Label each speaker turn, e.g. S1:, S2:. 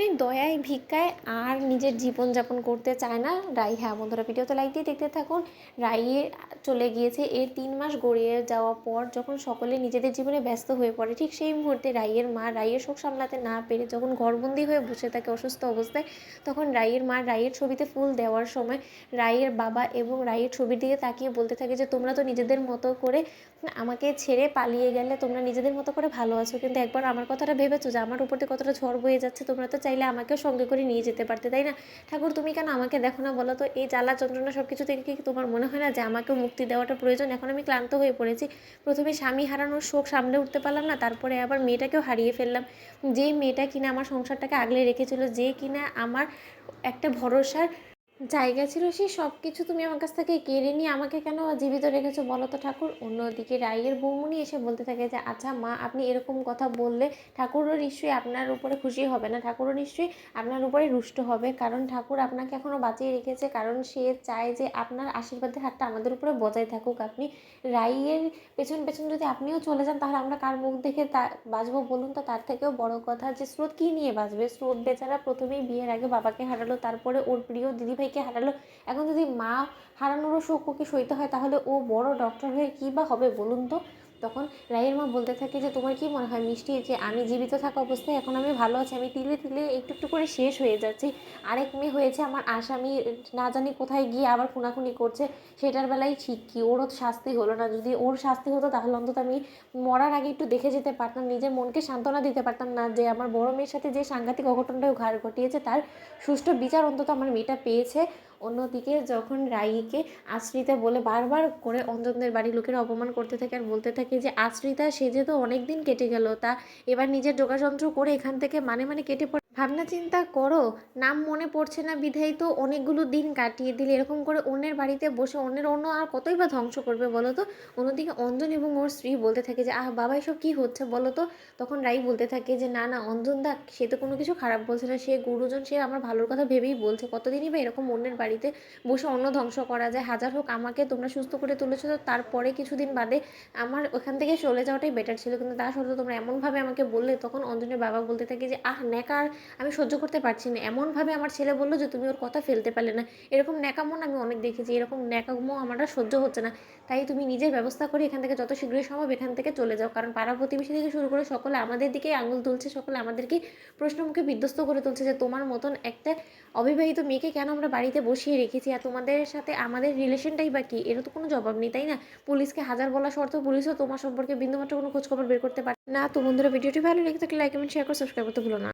S1: অন্যের দয়ায় ভিক্ষায় আর নিজের জীবনযাপন করতে চায় না রাই। হ্যাঁ বন্ধুরা, ভিডিওতে লাইক দিয়ে দেখতে থাকুন। রাইয়ের চলে গিয়েছে এর 3 মাস গড়িয়ে যাওয়ার পর, যখন সকলে নিজেদের জীবনে ব্যস্ত হয়ে পড়ে, ঠিক সেই মুহূর্তে রাইয়ের মা রাইয়ের শোক সামলাতে না পেরে যখন ঘরবন্দি হয়ে বসে থাকে অসুস্থ অবস্থায়, তখন রাইয়ের মা রাইয়ের ছবিতে ফুল দেওয়ার সময় রাইয়ের বাবা এবং রাইয়ের ছবির দিকে তাকিয়ে বলতে থাকে যে তোমরা তো নিজেদের মতো করে আমাকে ছেড়ে পালিয়ে গেলে, তোমরা নিজেদের মতো করে ভালো আছো, কিন্তু একবার আমার কথাটা ভেবেছো যে আমার উপর দিয়ে কতটা ঝড় বয়ে যাচ্ছে? তোমরা তো চাইলে আমাকেও সঙ্গে করে নিয়ে যেতে পারতে, তাই না? ঠাকুর, তুমি কেন আমাকে দেখো না বলো তো? এই জ্বালা যন্ত্রণা সব কিছু থেকে কি তোমার মনে হয় না যে আমাকেও মুক্তি দেওয়াটা প্রয়োজন? এখন আমি ক্লান্ত হয়ে পড়েছি। প্রথমে স্বামী হারানোর শোক সামলে উঠতে পারলাম না, তারপরে আবার মেয়েটাকেও হারিয়ে ফেললাম, যেই মেয়েটা কিনা আমার সংসারটাকে আগলে রেখেছিল, যে কিনা আমার একটা ভরসার জায়গা ছিল, সেই সব কিছু তুমি আমার কাছ থেকে কেড়ে নিয়ে আমাকে কেন জীবিত রেখেছো বলো তো ঠাকুর? অন্যদিকে রাইয়ের বৌমনি এসে বলতে থাকে যে আচ্ছা মা, আপনি এরকম কথা বললে ঠাকুরও নিশ্চয়ই আপনার উপরে খুশি হবে না, ঠাকুরও নিশ্চয়ই আপনার উপরে রুষ্ট হবে, কারণ ঠাকুর আপনাকে এখনও বাঁচিয়ে রেখেছে, কারণ সে চায় যে আপনার আশীর্বাদের হাতটা আমাদের উপরে বজায় থাকুক। আপনি রাইয়ের পেছন পেছন যদি আপনিও চলে যান, তাহলে আমরা কার মুখ দেখে বাঁচবো বলুন তো? তার থেকেও বড় কথা যে স্রোত কী নিয়ে বাঁচবে? স্রোত বেচারা প্রথমেই বিয়ের আগে বাবাকে হারালো, তারপরে ওর প্রিয় দিদিভাইকে হারালো, এখন যদি মা হারানোরও শোক ওকে সইতে হয়, তাহলে ও বড় ডক্টর হয়ে কী বা হবে বলুন তো? তখন রাইয়ের মা বলতে থাকে যে তোমার কি মনে হয় মিষ্টি, যে আমি জীবিত থাকা অবস্থায় এখন আমি ভালো আছি? আমি তিলে তিলে একটু একটু করে শেষ হয়ে যাচ্ছি। আরেক মেয়ে হয়েছে আমার আসামি, না জানি কোথায় গিয়ে আবার খুনাখুনি করছে, সেটার বেলায় ঠিক কি ওরও শাস্তি হলো না? যদি ওর শাস্তি হতো তাহলে অন্তত আমি মরার আগে একটু দেখে যেতে পারতাম, নিজের মনকে সান্ত্বনা দিতে পারতাম না যে আমার বড় মেয়ের সাথে যে সাংঘাতিক অঘটনটা ঘটিয়েছে তার সুষ্ঠু বিচার অন্তত আমার মেয়েটা পেয়েছে। অন্যদিকে যখন রাইকে আশ্রিতা বলে বারবার করে অঞ্জনদের বাড়ির লোকেরা অপমান করতে থাকে আর বলতে থাকে যে আশ্রিতা সেজে তো অনেক দিন কেটে গেল, তা এবার নিজের যোগাযন্ত্র করে এখান থেকে মানে মানে কেটে পড়ে, ভাবনা চিন্তা করো, নাম মনে পড়ছে না বিধায় তো অনেকগুলো দিন কাটিয়ে দিলে, এরকম করে অন্যের বাড়িতে বসে অন্য আর কতই বা ধ্বংস করবে বলো তো? অন্যদিকে অঞ্জন এবং ওর স্ত্রী বলতে থাকে যে আহ বাবা, এসব কী হচ্ছে বলো তো? তখন রাই বলতে থাকে যে না না অঞ্জন দা, সে তো কোনো কিছু খারাপ বলছে না, সে গুরুজন, সে আমার ভালোর কথা ভেবেই বলছে। কতদিনই বা এরকম অন্যের বাড়িতে বসে অন্ন ধ্বংস করা যায়? হাজার হোক আমাকে তোমরা সুস্থ করে তুলেছো, তো তারপরে কিছুদিন বাদে আমার ওখান থেকে চলে যাওয়াটাই বেটার ছিল, কিন্তু তা সত্ত্বেও তোমরা এমনভাবে আমাকে বললে। তখন অঞ্জনের বাবা বলতে থাকে যে আহ নেকার, আমি সহ্য করতে পারছি না, এমনভাবে আমার ছেলে বললো যে তুমি ওর কথা ফেলতে পারলে না। এরকম ন্যাকামো আমি অনেক দেখেছি, এরকম ন্যাকামো আমার আর সহ্য হচ্ছে না। তাই তুমি নিজের ব্যবস্থা করে এখান থেকে যত শীঘ্রই সম্ভব এখান থেকে চলে যাও, কারণ পাড়া প্রতিবেশী থেকে শুরু করে সকলে আমাদের দিকেই আঙুল তুলছে, সকলে আমাদেরকে প্রশ্নমুখে বিধ্বস্ত করে তুলছে যে তোমার মতন একটা অবিবাহিত মেয়েকে কেন আমরা বাড়িতে বসিয়ে রেখেছি, আর তোমাদের সাথে আমাদের রিলেশনটাই বা কী? এরও তো কোনো জবাব নেই, তাই না? পুলিশকে হাজার বলা সত্ত্বেও পুলিশও তোমার সম্পর্কে বিন্দুমাত্র কোনো খোঁজখবর বের করতে পারে না। তো বন্ধুরা, ভিডিওটি ভালো লেগে থাকলে লাইক কমেন্ট শেয়ার করে সাবস্ক্রাইব করতে ভুলো না।